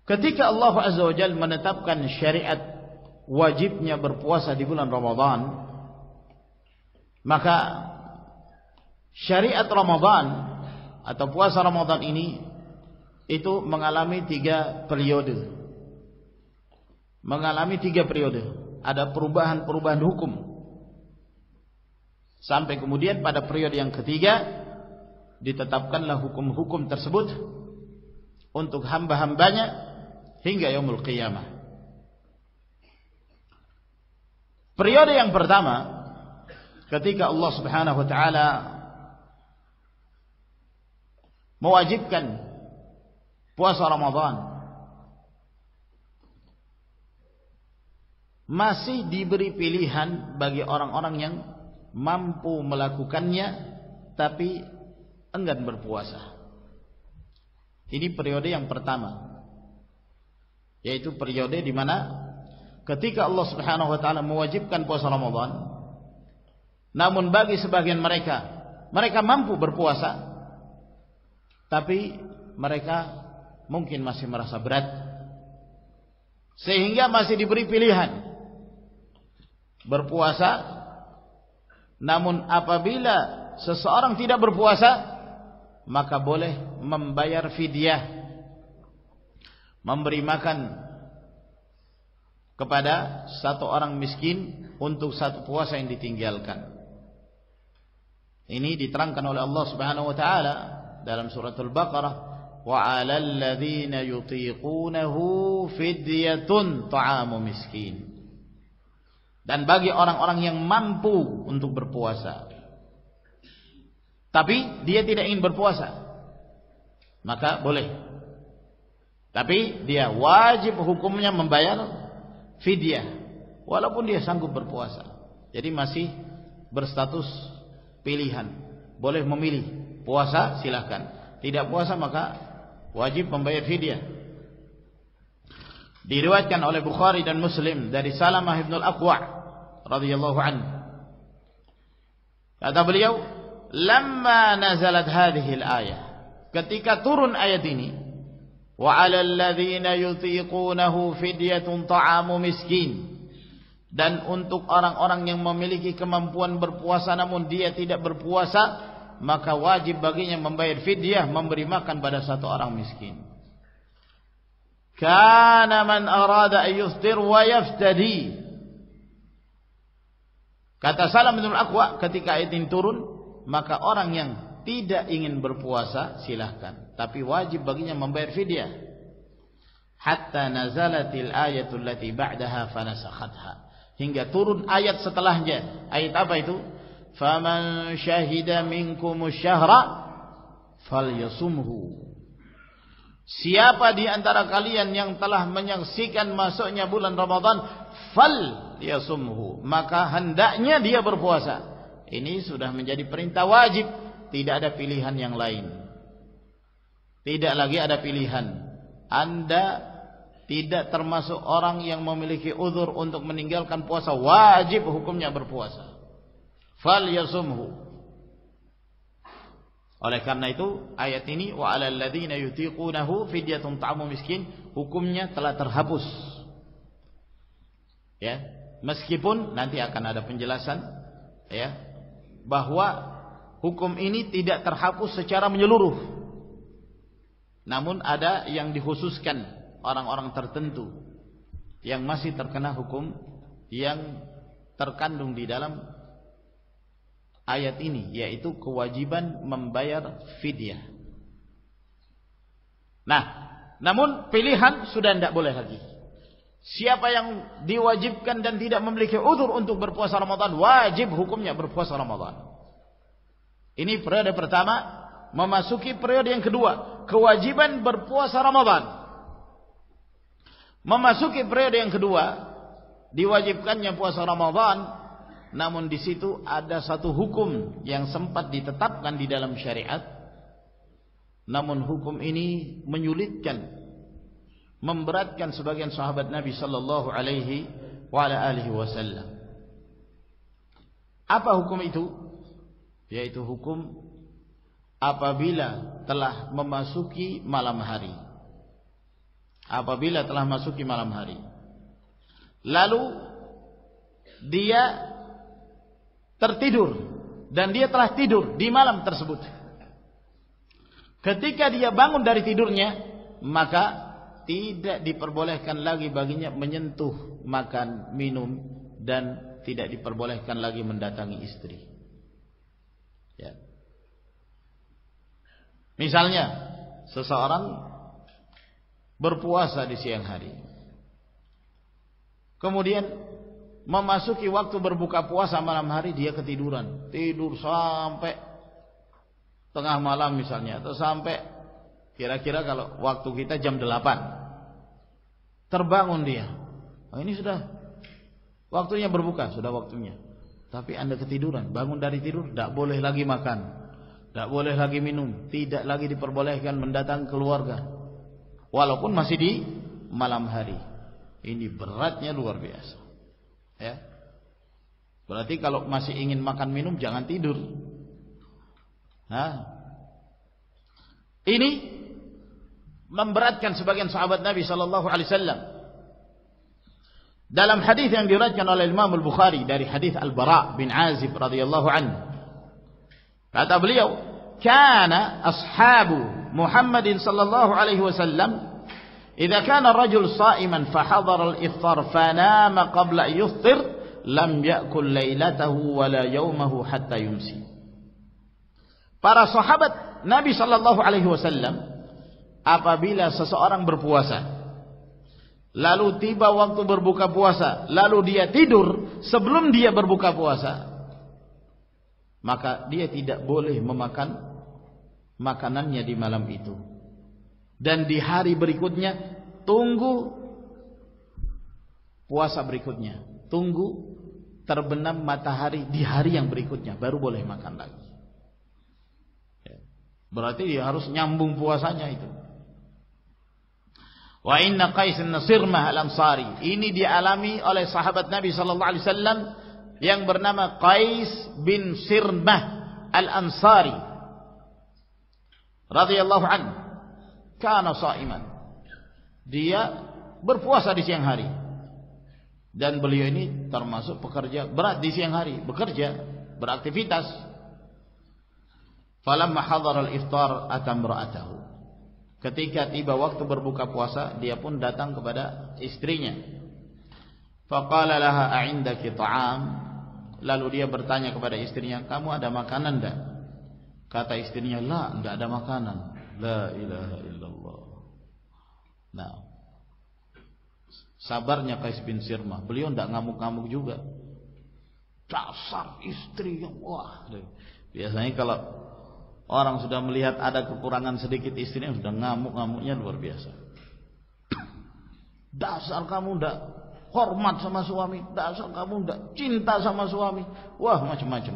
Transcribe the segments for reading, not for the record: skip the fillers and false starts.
Ketika Allah Azza wa Jalla menetapkan syariat wajibnya berpuasa di bulan Ramadan, maka syariat Ramadan atau puasa Ramadan ini itu mengalami 3 periode. Ada perubahan-perubahan hukum. Sampai kemudian pada periode yang ketiga ditetapkanlah hukum-hukum tersebut untuk hamba-hambanya hingga yaumul qiyamah. Periode yang pertama ketika Allah Subhanahu wa taala mewajibkan puasa Ramadan, masih diberi pilihan bagi orang-orang yang mampu melakukannya tapi enggan berpuasa. Ini periode yang pertama, yaitu periode di mana ketika Allah Subhanahu wa taala mewajibkan puasa Ramadan, namun bagi sebagian mereka mampu berpuasa, tapi mereka mungkin masih merasa berat, sehingga masih diberi pilihan berpuasa. Namun apabila seseorang tidak berpuasa, maka boleh membayar fidyah, memberi makan kepada satu orang miskin untuk satu puasa yang ditinggalkan. Ini diterangkan oleh Allah Subhanahu wa taala dalam suratul Baqarah, wa 'alal ladzina yutiqunahu fidyatun ta'amu miskin. Dan bagi orang-orang yang mampu untuk berpuasa tapi dia tidak ingin berpuasa, maka boleh. Tapi dia wajib hukumnya membayar fidyah walaupun dia sanggup berpuasa. Jadi masih berstatus pilihan. Boleh memilih, puasa silahkan, tidak puasa maka wajib membayar fidyah. Diriwayatkan oleh Bukhari dan Muslim dari Salamah ibn al-Aqwa' radhiyallahu anhu, kata beliau, lamma nazalat hadhihi al-ayah, ketika turun ayat ini, wa 'alal ladzina yutiqunahu fidyatun ta'amu miskin, dan untuk orang-orang yang memiliki kemampuan berpuasa namun dia tidak berpuasa, maka wajib baginya membayar fidyah, memberi makan pada satu orang miskin. Kana man arada an yuftir wa yaftadi. Kata Salam bin Al-Aqwa, ketika ayat ini turun, maka orang yang tidak ingin berpuasa silahkan, tapi wajib baginya membayar fidyah. Hatta nazalatil ayatul lati ba'daha fanasakhatha, hingga turun ayat setelahnya. Ayat apa itu? Faman syahida minkumus syahra falyasumhu. Siapa di antara kalian yang telah menyaksikan masuknya bulan Ramadan, falyasumhu, maka hendaknya dia berpuasa. Ini sudah menjadi perintah wajib, tidak ada pilihan yang lain. Tidak lagi ada pilihan. Anda tidak termasuk orang yang memiliki uzur untuk meninggalkan puasa, wajib hukumnya berpuasa. Falyasumhu. Oleh karena itu ayat ini, wa 'alal ladzina yutiqunahu fidyatun ta'amu miskin, hukumnya telah terhapus. Ya, meskipun nanti akan ada penjelasan ya bahwa hukum ini tidak terhapus secara menyeluruh. Namun ada yang dikhususkan orang-orang tertentu yang masih terkena hukum yang terkandung di dalam ayat ini, yaitu kewajiban membayar fidyah. Nah, namun pilihan sudah tidak boleh lagi. Siapa yang diwajibkan dan tidak memiliki uzur untuk berpuasa Ramadan, wajib hukumnya berpuasa Ramadan. Ini periode pertama. Memasuki periode yang kedua, kewajiban berpuasa Ramadan. Memasuki periode yang kedua, diwajibkannya puasa Ramadan, namun di situ ada satu hukum yang sempat ditetapkan di dalam syariat. Namun hukum ini menyulitkan, memberatkan sebagian sahabat Nabi sallallahu alaihi wasallam. Apa hukum itu? Yaitu hukum apabila telah memasuki malam hari. apabila telah masuki malam hari. Lalu dia tertidur dan dia telah tidur di malam tersebut. Ketika dia bangun dari tidurnya, maka tidak diperbolehkan lagi baginya menyentuh, makan, minum, dan tidak diperbolehkan lagi mendatangi istri. Ya. Misalnya seseorang berpuasa di siang hari, kemudian memasuki waktu berbuka puasa malam hari, dia ketiduran, tidur sampai tengah malam misalnya, atau sampai kira-kira kalau waktu kita jam 8 terbangun dia. Oh, ini sudah waktunya berbuka, sudah waktunya. Tapi Anda ketiduran, bangun dari tidur, tidak boleh lagi makan, tidak boleh lagi minum, tidak lagi diperbolehkan mendatangi keluarga, walaupun masih di malam hari. Ini beratnya luar biasa. Ya. Berarti kalau masih ingin makan minum, jangan tidur. Nah, ini memberatkan sebagian sahabat Nabi sallallahu alaihi wasallam. Dalam hadis yang diriwayatkan oleh Imam Al-Bukhari dari hadis Al-Bara bin Azib radhiyallahu anhu, kata beliau, "Kana ashabu Muhammadin sallallahu alaihi wasallam idza kana ar-rajul sha'iman fa hadara al-iftar fa nama qabla yuftir lam ya'kul lailatahu wa la yawmahu hatta yumsi." Para sahabat Nabi sallallahu alaihi wasallam, apabila seseorang berpuasa, lalu tiba waktu berbuka puasa, lalu dia tidur sebelum dia berbuka puasa, maka dia tidak boleh memakan makanannya di malam itu. Dan di hari berikutnya tunggu puasa berikutnya, tunggu terbenam matahari di hari yang berikutnya, baru boleh makan lagi. Berarti dia harus nyambung puasanya itu. Wa inna Qais bin Sirmah al-Ansari, ini dialami oleh sahabat Nabi sallallahu alaihi wasallam yang bernama Qais bin Sirmah al-Ansari radhiyallahu anhu. Kana sha'iman, dia berpuasa di siang hari, dan beliau ini termasuk pekerja berat di siang hari, bekerja, beraktivitas. Falamma hadara al-iftar atamra'atahu, ketika tiba waktu berbuka puasa, dia pun datang kepada istrinya. Faqala laha a'indaki ta'am, lalu dia bertanya kepada istrinya, kamu ada makanan enggak? Kata istrinya, la, enggak ada makanan. La ilaha illallah. Nah, sabarnya Qais bin Sirmah, beliau enggak ngamuk-ngamuk juga. Dasar istri yang wah. Biasanya kalau orang sudah melihat ada kekurangan sedikit istrinya, sudah ngamuk-ngamuknya luar biasa. Dasar kamu ndak hormat sama suami, dasar kamu ndak cinta sama suami, wah macam-macam.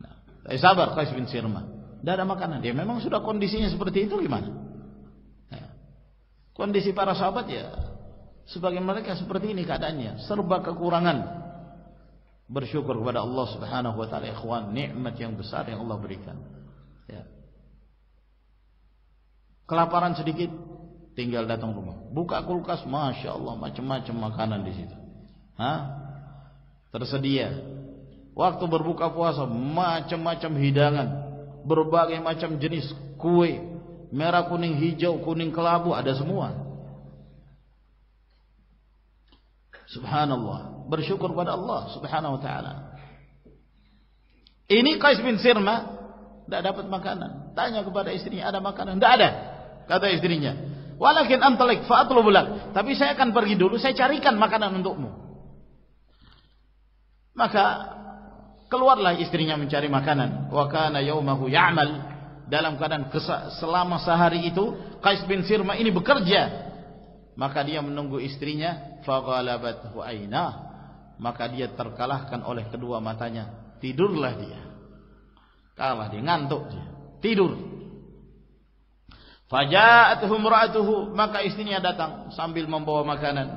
Nah, sabar Qais bin Sirmah, ndak ada makanan. Dia memang sudah kondisinya seperti itu, gimana? Nah, kondisi para sahabat ya sebagian mereka seperti ini keadaannya, serba kekurangan. Bersyukur kepada Allah Subhanahu wa taala, ikhwan, nikmat yang besar yang Allah berikan. Ya. Kelaparan sedikit, tinggal datang rumah, buka kulkas, masya Allah, macam-macam makanan di situ. Tersedia. Waktu berbuka puasa, macam-macam hidangan, berbagai macam jenis kue, merah, kuning, hijau, kuning kelabu, ada semua. Subhanallah, bersyukur pada Allah Subhanahu wa taala. Ini Qais bin Sirmah tidak dapat makanan. Tanya kepada istrinya, ada makanan? Tidak ada. Kata istrinya, walakin antalik fa atlubu lak. Tapi saya akan pergi dulu, saya carikan makanan untukmu. Maka keluarlah istrinya mencari makanan. Wa kana yaumahu ya'mal, dalam keadaan selama sehari itu Qais bin Sirmah ini bekerja. Maka dia menunggu istrinya, faghalabathu ainah, maka dia terkalahkan oleh kedua matanya. Tidurlah dia, kalah dia, ngantuk dia, tidur. Faja'atuhu imra'atuhu, maka istrinya datang sambil membawa makanan.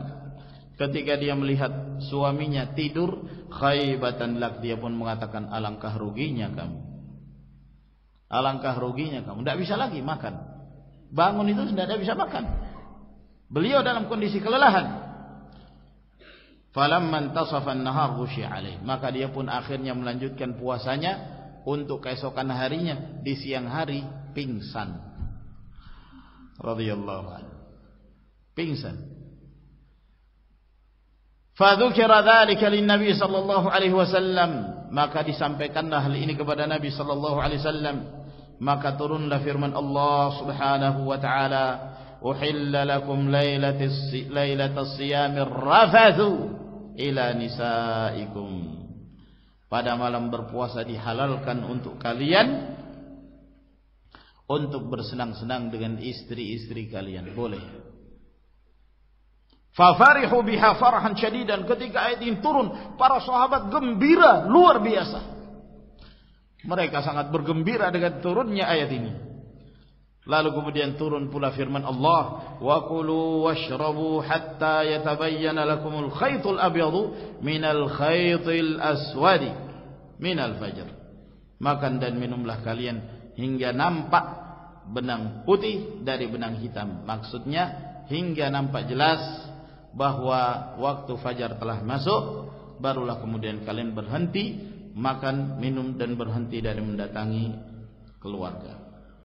Ketika dia melihat suaminya tidur, khaybatan lak, dia pun mengatakan, alangkah ruginya kamu, alangkah ruginya kamu, tidak bisa lagi makan. Bangun itu tidak bisa makan. Beliau dalam kondisi kelelahan. Falamma intasafa an-nahar ghushiya alaih, maka dia pun akhirnya melanjutkan puasanya untuk keesokan harinya. Di siang hari pingsan. Radhiyallahu anhu. Pingsan. Fadzukira dzalika lin-nabi sallallahu alaihi wasallam, maka disampaikanlah hal ini kepada Nabi sallallahu alaihi wasallam. Maka turunlah firman Allah Subhanahu wa taala, uhilla lakum lailatas siyamir rafathu ila nisaikum. Pada malam berpuasa dihalalkan untuk kalian untuk bersenang-senang dengan istri-istri kalian. Boleh. Fafarihu biha farhan syadidan. Ketika ayat ini turun, para sahabat gembira luar biasa. Mereka sangat bergembira dengan turunnya ayat ini. Lalu kemudian turun pula firman Allah, wa kulu washrabu hatta yatabayyana lakumul khaytul abyadu minal khaytil aswadi minal fajr. Makan dan minumlah kalian hingga nampak benang putih dari benang hitam. Maksudnya hingga nampak jelas bahwa waktu fajar telah masuk, barulah kemudian kalian berhenti makan, minum dan berhenti dari mendatangi keluarga.